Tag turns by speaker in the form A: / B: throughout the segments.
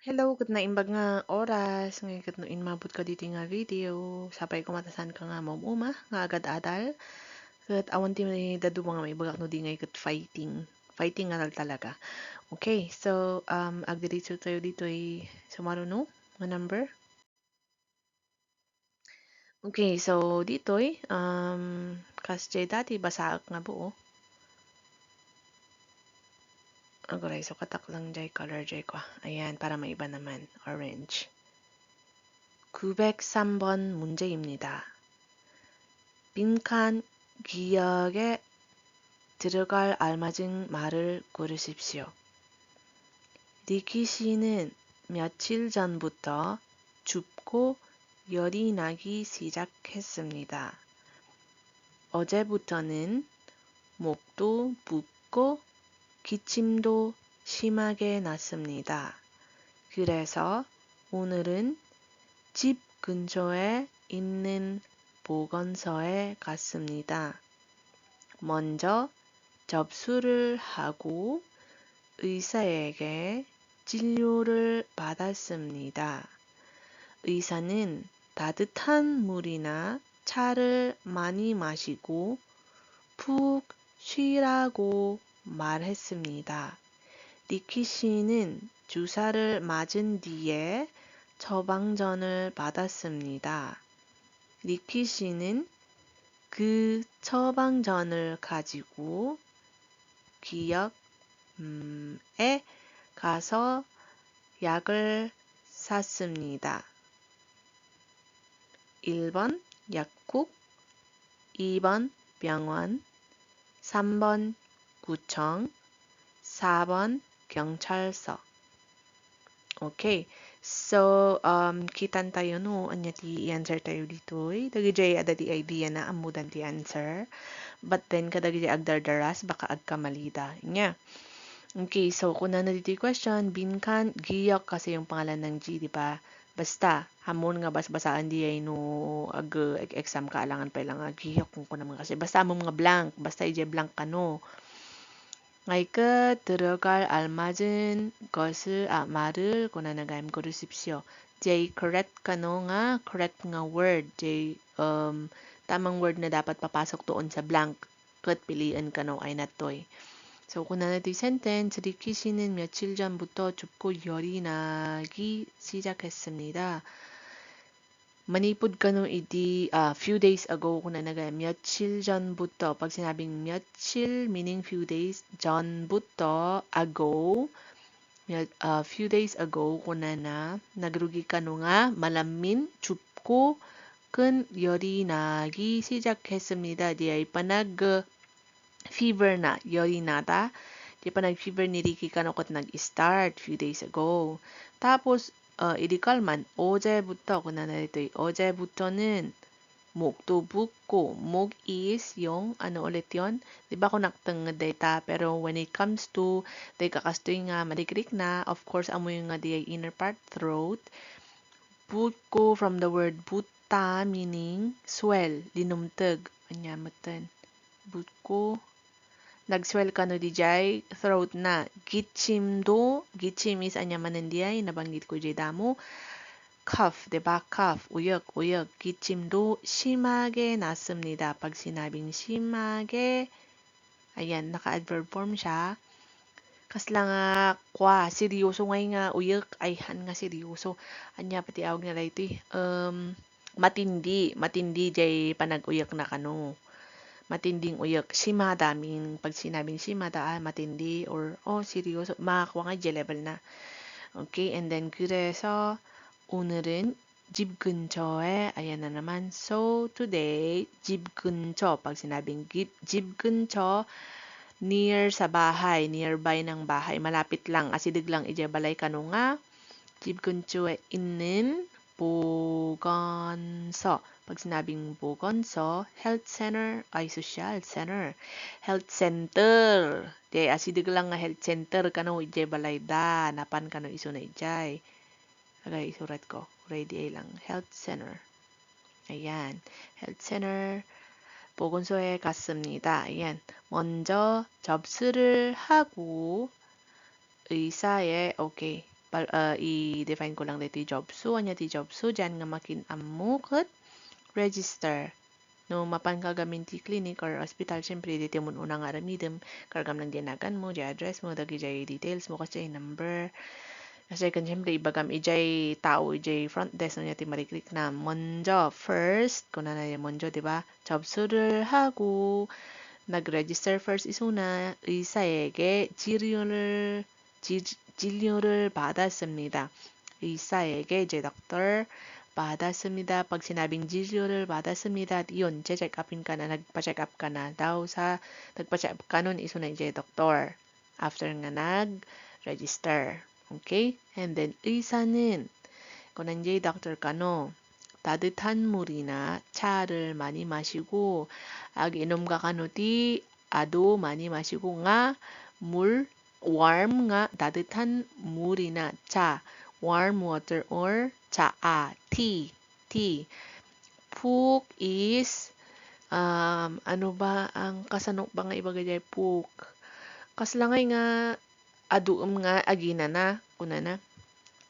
A: Hello, ket naimbag nga oras, ngayon ket no inmabot ka dito nga video, sapay kumatasan ka nga mamuma, nga agad-adal, ket awan ti daduma nga maibagak no di ngay ket fighting. Fighting nga talaga. Okay, so, agdiretso tayo dito'y sumaruno nga number. Okay, so dito'y, kas jay dati basaak nga buo. Agoray, so katak lang jay color jay ko. Ayan, para maiba naman. Orange. 903번 문제입니다. 빈칸 기역에 들어갈 알맞은 말을 고르십시오. 리키 씨는 며칠 전부터 춥고 열이 나기 시작했습니다. 어제부터는 목도 붓고 기침도 심하게 났습니다. 그래서 오늘은 집 근처에 있는 보건소에 갔습니다. 먼저 접수를 하고 의사에게 진료를 받았습니다. 의사는 따뜻한 물이나 차를 많이 마시고 푹 쉬라고 말했습니다. 리키 씨는 주사를 맞은 뒤에 처방전을 받았습니다. 리키 씨는 그 처방전을 가지고 기역에 가서 약을 샀습니다. 1번 약국, 2번 병원, 3번 구청, 4번 경찰서. Okay. So, kitan tayo no, anya ti answer tayo ditoy. Dagijay ada di idea na amudan ti answer. But then, kadagijay agdardaras, baka agkamalida. Nya. Okay, so kung na dito yung question, binkan, giyok kasi yung pangalan ng G, di ba? Basta, hamon nga basbasaan di ay no exam ka alangan pa lang giyok kung naman kasi basta mo mga blank, basta ije blank ka no. ngayon 들어갈 알맞은 것을 말을 고난하가임 고르십시오. J correct ka no nga correct nga word. J tamang word na dapat papasok doon sa blank. Kat piliin ka no ay natoy. So kung natin sentence, 리키 씨는 며칠 전부터 춥고 열이 나기 시작했습니다. Manipod ka no idi few days ago kung naga 며칠 전부터 pag sinabing 며칠 meaning few days 전부터 ago few days ago kung na nagrugi ka no nga malamin 춥고 큰 열이 나기 시작했습니다. Di ay panag fever na 열이 나다. Di panag fever ni Ricky kanokot nag-start few days ago. Tapos 이리kalman 어제부터 kung narito 어제부터는 목도 붓고 목 is yung ano ulit yon, di ba connecting data pero when it comes to day kakastoy nga madigrik na of course amo yung nga di inner part throat. Butko from the word buta meaning swell linumteg anya matan butko nag-swell ka no dijay throat na gichimdo gichim is anya manandiay nabanggit ko jay damo cough, diba? cough, uyag. 기침도 심하게 났습니다. Pag sinabing 심하게, ayan, naka-adverb form siya. Kasla nga, seryoso ngay nga, uyag, ay han nga seryoso. Anya, pati awag nila ito matindi, jay panag-uyag na kano. Matinding uyag. Shimada, pag sinabing shimada, matindi, or, seryoso, makakuha nga, jay level na. Okay, and then, 그래서, 오늘은 집 근처에 ayan na naman. So today, 집 근처 pag sinabing 집 근처 near sa bahay, nearby ng bahay, malapit lang, asidig lang ije balay kano nga 집 근처에 있는 보건소. Pag sinabing 보건소, health center ay social center. Health center. Di asidig lang nga health center kano ije balay da, napan kano iso na ijay. Okay, isurat ko. Ready lang. Health center. Ayan. Health center. 보건소에 갔습니다. Ayan. 먼저 접수를 하고 의사의 okay. i-define ko lang dito yung job su. Anya ti job su, dyan nga makin ammo kat register. No, mapan ka gamin ti clinic or hospital, syempre, dito mo unang aramidem, kargam lang dinagan mo, di address mo, dagi jay details mo, kasi number. Kasi kan syempre, ibagam ijay tao, ijay front desk, no, ti mariklik na, 먼저, first, kung na yung 먼저, di ba? 접수를 하고, nag-register first isuna, 의사에게 진료를 받았습니다. 의사에게 이제 doctor 받았습니다. Pag sinabing 진료를 받았습니다, yun, check upin ka na, nagpa-check up ka na daw sa, nagpa-check up ka nun, isuna i제 doctor. After nga nag-register. Okay? And then, 의사는, kung nandiyan doctor ka no, 따뜻한 물이나 차를 많이 마시고, inom ka kanuti, ado 많이 마시고 nga, 물, warm nga, 따뜻한 물이나 차, warm water or tea. Puk is, ano ba ang kasanok ba nga ibagay puk? Kaslangay nga, aduom nga, agina na, kuna na.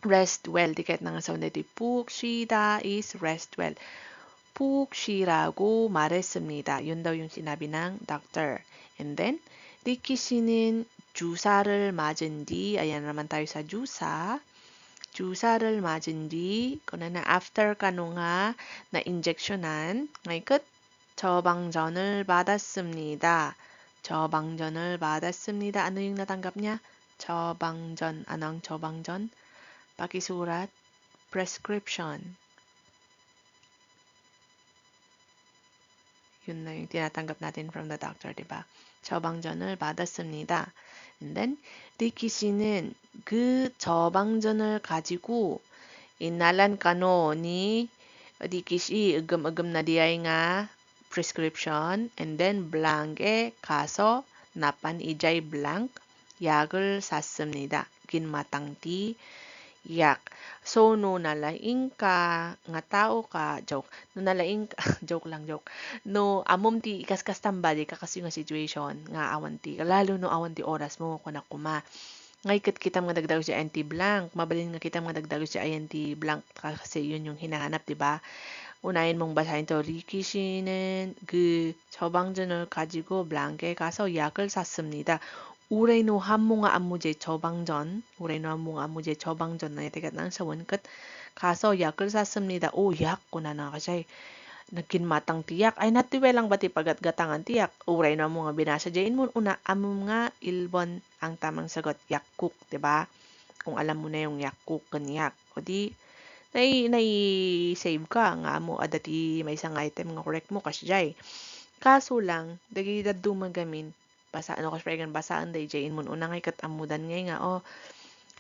A: Rest well. Dikat na nga sound nito. 푹 쉬다 is rest well. 푹 쉬라고 말했습니다. Yun daw yung sinabi ng doctor. And then, 리키 씨는 주사를 맞은 뒤, ayan naman tayo sa jusa. 주사를 맞은 뒤, kung na after ka nung nga na injectionan, ngay 끝, 처방전을 받았습니다. 처방전을 받았습니다. Ano yung natanggap niya? 처방전. Anong 처방전? Pakisurat, prescription. Yun na yung tinatanggap natin from the doctor, diba? 처방전을 받았습니다. And then, 리키 씨는 그 처방전을 가지고 inalan kano ni 리키 씨 agam na diay nga prescription and then blank에 가서 napan ijay blank 약을 샀습니다. ginmatangti yak. So, no nalaing ka, nga tao ka, joke. No nalaing ka, joke lang, joke. No, amom ti ikaskas tambali ka kasi nga situation, nga awan ti, lalo no awan ti oras mo, kuna kuma. Ngay kita mga dagdag siya anti-blank, mabalin nga kita mga dagdag siya anti-blank kasi yun yung hinahanap, di ba? unahin mong basahin to. 리키 씨는 그 처방전을 가지고 블랑크에 가서 약을 샀습니다. 우레노 한몽아 안무제 처방전, 우레노 한몽아 안무제 처방전 na tigat sa 원끝 가서 약을 샀습니다. 오, 약 kuna na kasi nagkinmatang tiyak. Ay natiwelang bati pagatgatangan tiyak. Uray na mo nga binasa dyan mo una among nga ilbon ang tamang sagot yakuk, 'di ba? Kung alam mo na yung yakuk kanyak. O di save ka nga mo adati may isang item nga correct mo kasi jay. Kaso lang dagi dadto magamin basa ano kasi pregan basaan day jayin mo una ngay katamudan ngay nga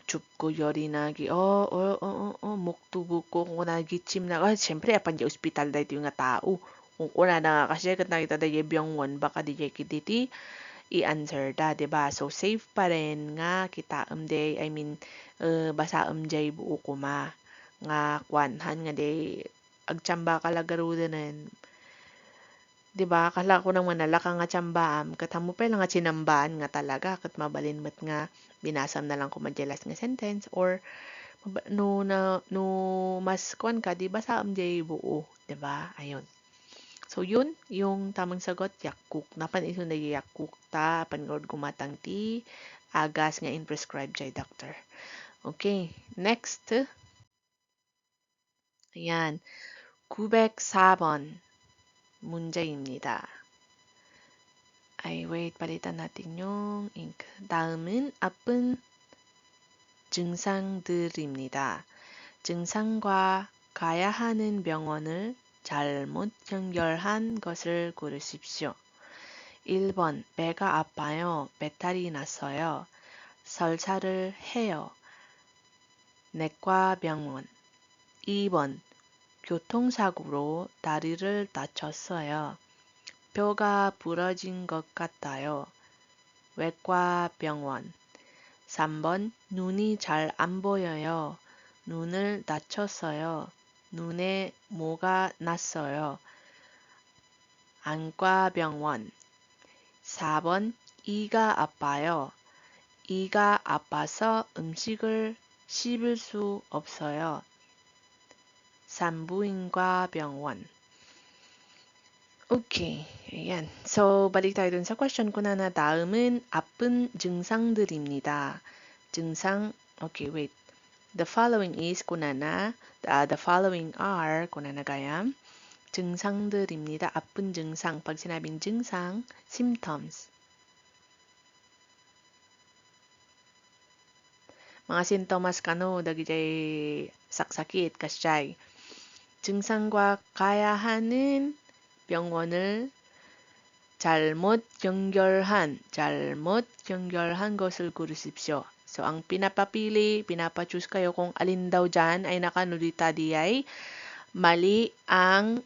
A: 춥고 열이 나기 목두붓고 kung nagichim na syempre apan di ospital da ito yung nga tao kung una na kasi kat nakita da yebyang one baka di jay kititi i-answer da diba so safe pa rin nga kita day I mean basa jay buo kuma nga kwanhan nga day agchamba kalagarudanan 'di ba? Kala ko nang manala ka nga tsambaam, ket hamo pa lang nga tsinambaan nga talaga ket mabalin met nga binasam na lang ko madyalas nga sentence or no mas kuan ka di ba sa jay buo, 'di ba? Ayun. So yun yung tamang sagot yakuk. Napan iso na yakuk ta pangod gumatang ti agas nga in prescribed jay doctor. Okay, next. Ayan. 904번 문제입니다. wait, palitan natin yung ink. 다음은 아픈 증상들입니다. 증상과 가야 하는 병원을 잘못 연결한 것을 고르십시오. 1번, 배가 아파요. 배탈이 났어요. 설사를 해요. 내과 병원. 2번, 교통사고로 다리를 다쳤어요. 뼈가 부러진 것 같아요. 외과 병원. 3번, 눈이 잘 안 보여요. 눈을 다쳤어요. 눈에 뭐가 났어요. 안과 병원. 4번, 이가 아파요. 이가 아파서 음식을 씹을 수 없어요. 산부인과 병원. Okay, ayan. So, balik tayo dun sa question ko na da음은 아픈 증상들입니다. 증상, okay, wait. The following is kunana, the following are kunana gayam. 증상들입니다. 아픈 증상. Pag sinabing 증상, symptoms. mga sintomas kano dagijay saksakit kasjay. 증상과 가야 하는 병원을 잘못 연결한 것을 고르십시오. So, ang pinapa-choose kayo kung alin daw dyan ay nakanulita diyay, mali ang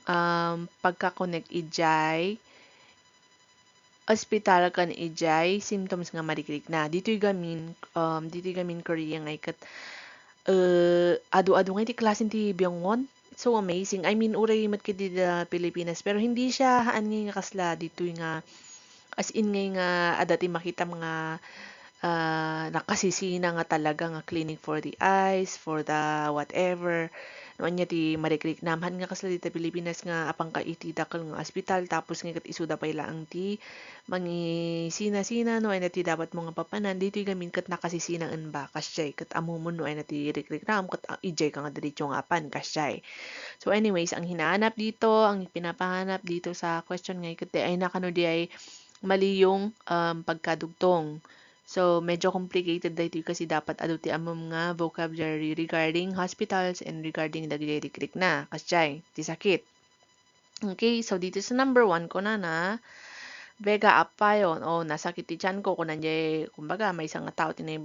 A: pagka-connect ijay, ospital kan ijay, symptoms nga marikrik na. Dito'y gamin Korea ngay kat, adu-adu nga iti klasin ti Byungwon. So amazing. I mean, uray mat kiti da Pilipinas, pero hindi siya haan nga kasla dito'y nga, as in nga adati makita mga nakasisina nga talaga nga clinic for the eyes, for the whatever. Noon niya ti marikrik naman nga kasla dito Pilipinas nga apang ka iti dakal nga ospital tapos nga kat isuda pa ilang ti mangi sina-sina no ay nati dapat mga papanan dito gamin kat nakasisinaan ba kasyay kat amumon no ay nati rikrik ram kat ijay ka nga diretso nga apan kasyay. So anyways, ang hinahanap dito, ang pinapahanap dito sa question nga kat ay nakano di ay mali yung pagkadugtong. So, medyo complicated dito kasi dapat aduti among nga vocabulary regarding hospitals and regarding dagdiri-krik na. Kasyay, ti sakit. Okay, so dito sa number 1 ko na Vega apayon o nasakit ti tiyan ko kung nandiyan, kumbaga, may isang nga tao tinayang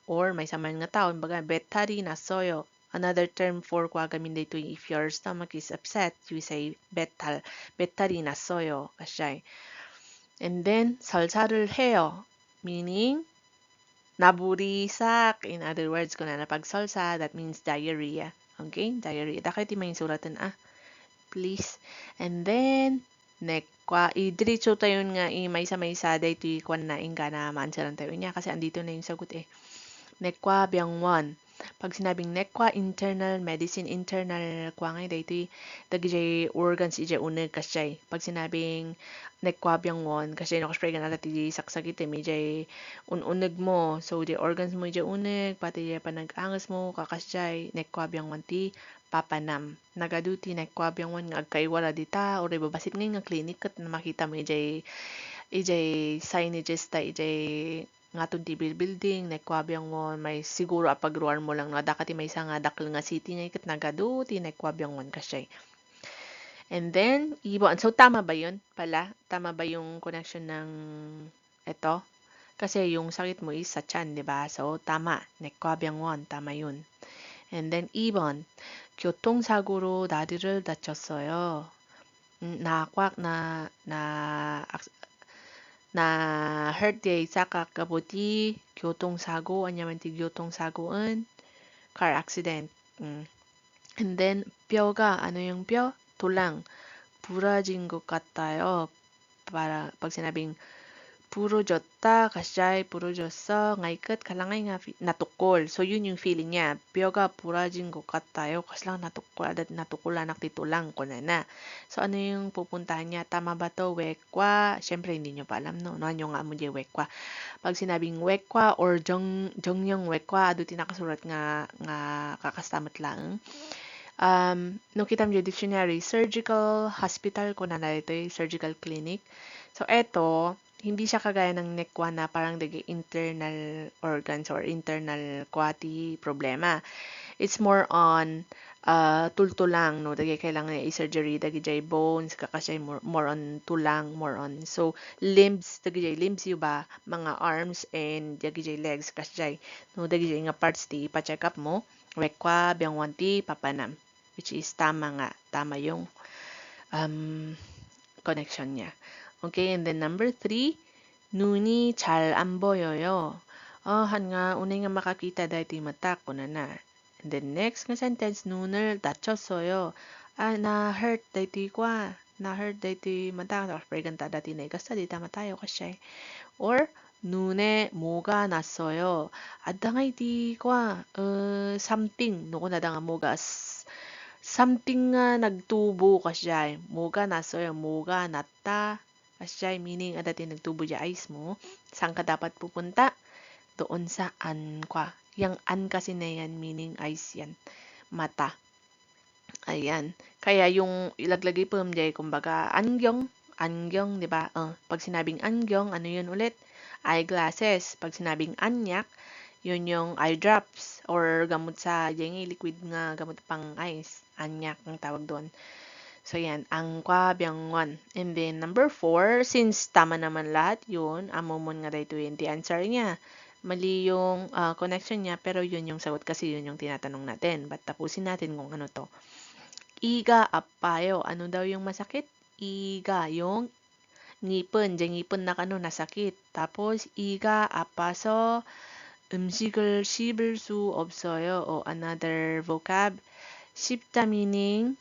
A: or may saman nga tao, kumbaga, betari na soyo. Another term for kwagamin dito if your stomach is upset, you say betari na soyo. Kasyay. And then, salsal을 해요. Meaning, naburisak. In other words, kung na napagsalsa, that means diarrhea. Okay? Diarrhea. Dakit yung may suratan please. And then, nekwa. Diretso tayo nga may-isa dito kwan na inga na maansaran tayo niya kasi andito na yung sagot eh. Nekwa byangwon. Pag sinabing nekwa, internal medicine, internal kwa nga dito dagijay organs ijay uneg kasyay. Pag sinabing nekwa byangwon, kasi nakospray ka na ti saksakit eh, medjay uneg mo. So, the organs mo ijay uneg, pati ijay panag-angas mo, kakasyay, nekwa byangwon ti papanam. Nagaduti nekwa byangwon nga agkaiwala dita, or ibabasit nga clinic kat na makita mo ijay signages ta ijay ngaton ti building nekwabyang won may siguro apagruar mo lang no dakati may nga dakkel nga city nga ikat nagadu ti nekwabyang won kasyay. And then ibon, so tama ba yun pala? Tama ba yung connection ng ito? Kasi yung sakit mo is sa tiyan, di ba? So tama, nekwabyang won, tama yun. And then ibon, 교통사고로 다리를 다쳤어요. nakwak na hurt day sa kakabuti 교통사고 아니면 교통사고은 car accident. And then 뼈가 ano yung 뼈? tulang. 부러진 것 같아요. Para pag sinabing 부러졌다, kasyay, 부러졌어, ngaykot, kalangay nga, natukol. So, yun yung feeling niya. 뼈가 부러진 것 같아요. Kasi lang natukulan titulang ko na. So, ano yung pupuntahan niya? Tama ba to? Wekwa? Siyempre, hindi nyo pa alam, no? Ano nga mo di wekwa? Pag sinabing wekwa or jongyong wekwa, ado tinakasurat nga kakastamat lang. No kita mo dictionary, surgical hospital ko na ito, surgical clinic. So, eto, hindi siya kagaya ng nekwa na parang internal organs or internal quality problema. It's more on tultulang, no? Dagi kailangan i-surgery, dagi jay bones, kakasya more on tulang, more on. So, limbs, dagi jay limbs yung ba? Mga arms and dagi jay legs, kasjay. No, dagi jay nga parts ti pa-check up mo. Wekwa, byangwanti, papanam. Which is tama nga. Tama yung connection niya. Okay, and then number 3, 눈이 잘 안 보여요. 한 nga, unay nga makakita dahil ti mata ko na. And then next nga sentence, 눈을 다쳤어요. na-hurt dahil ti kwa. Na-hurt dahil ti mata. Or preganta dati na ikasta, di tama tayo kasi. Or, 눈에 뭐가 났어요. 아당아이 디과 something 누구 나당아 뭐가 something가 nagtubo kasjay. 뭐가 났어요. 뭐가 났다. Kasjay meaning ada din nagtubo dyan eyes mo. Saan ka dapat pupunta? Doon sa an kwa. Yang an kasi na yan meaning eyes yan. Mata. Ayan. Kaya yung ilaglagay po dyan, kumbaga, angyong, di ba? Pag sinabing angyong, ano yun ulit? Eyeglasses. Pag sinabing anyak, yun yung eye drops or gamot sa yung liquid nga gamot pang eyes. Anyak ang tawag doon. So, yan. Angkwa byangwan. And then, number 4, since tama naman lahat yun, amomon nga dahito yun, the answer niya. Mali yung connection niya, pero yun yung sagot kasi yun yung tinatanong natin. But tapusin natin kung ano to. Iga apayo. Ano daw yung masakit? Iga, yung ngipin. Diyan ngipin na kano nasakit. Tapos, iga apaso 음식을 씹을 수 없어요. O another vocab. 씹다 meaning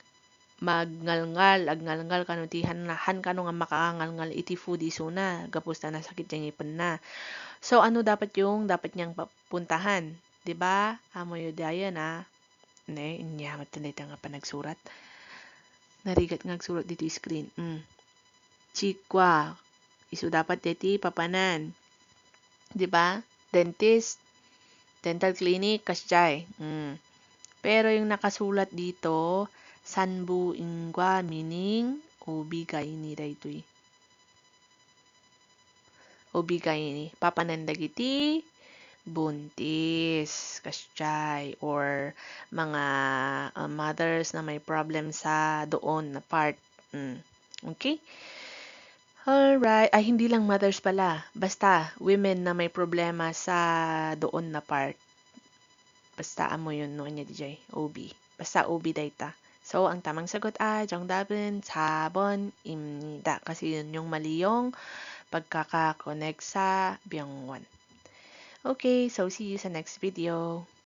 A: magngalngal. Agngalngal kano ti han kano nga makaangalngal iti food isuna. Gapos na nasakit yung ngipin na. So, ano dapat yung dapat niyang puntahan? 'Di ba? Amo yu daya na. Ne, inya matalita nga pa nagsurat. Narigat nga nagsurat dito screen. Chikwa. Isu dapat diti papanan. 'Di ba? Dentist. Dental clinic kasjay. Pero yung nakasulat dito, sanbu ingwa meaning obigaini daytoy. Obigaini. Papanan dagiti buntis, kasjay, or mga mothers na may problem sa doon na part. Okay? Alright. Ay, hindi lang mothers pala. Basta, women na may problema sa doon na part. Basta amo yun no niya DJ. OB. Basta OB data. So, ang tamang sagot ay 정답은 4번입니다. Kasi yun yung mali yung pagkaka-connect sa Byungwon. Okay, so see you sa next video.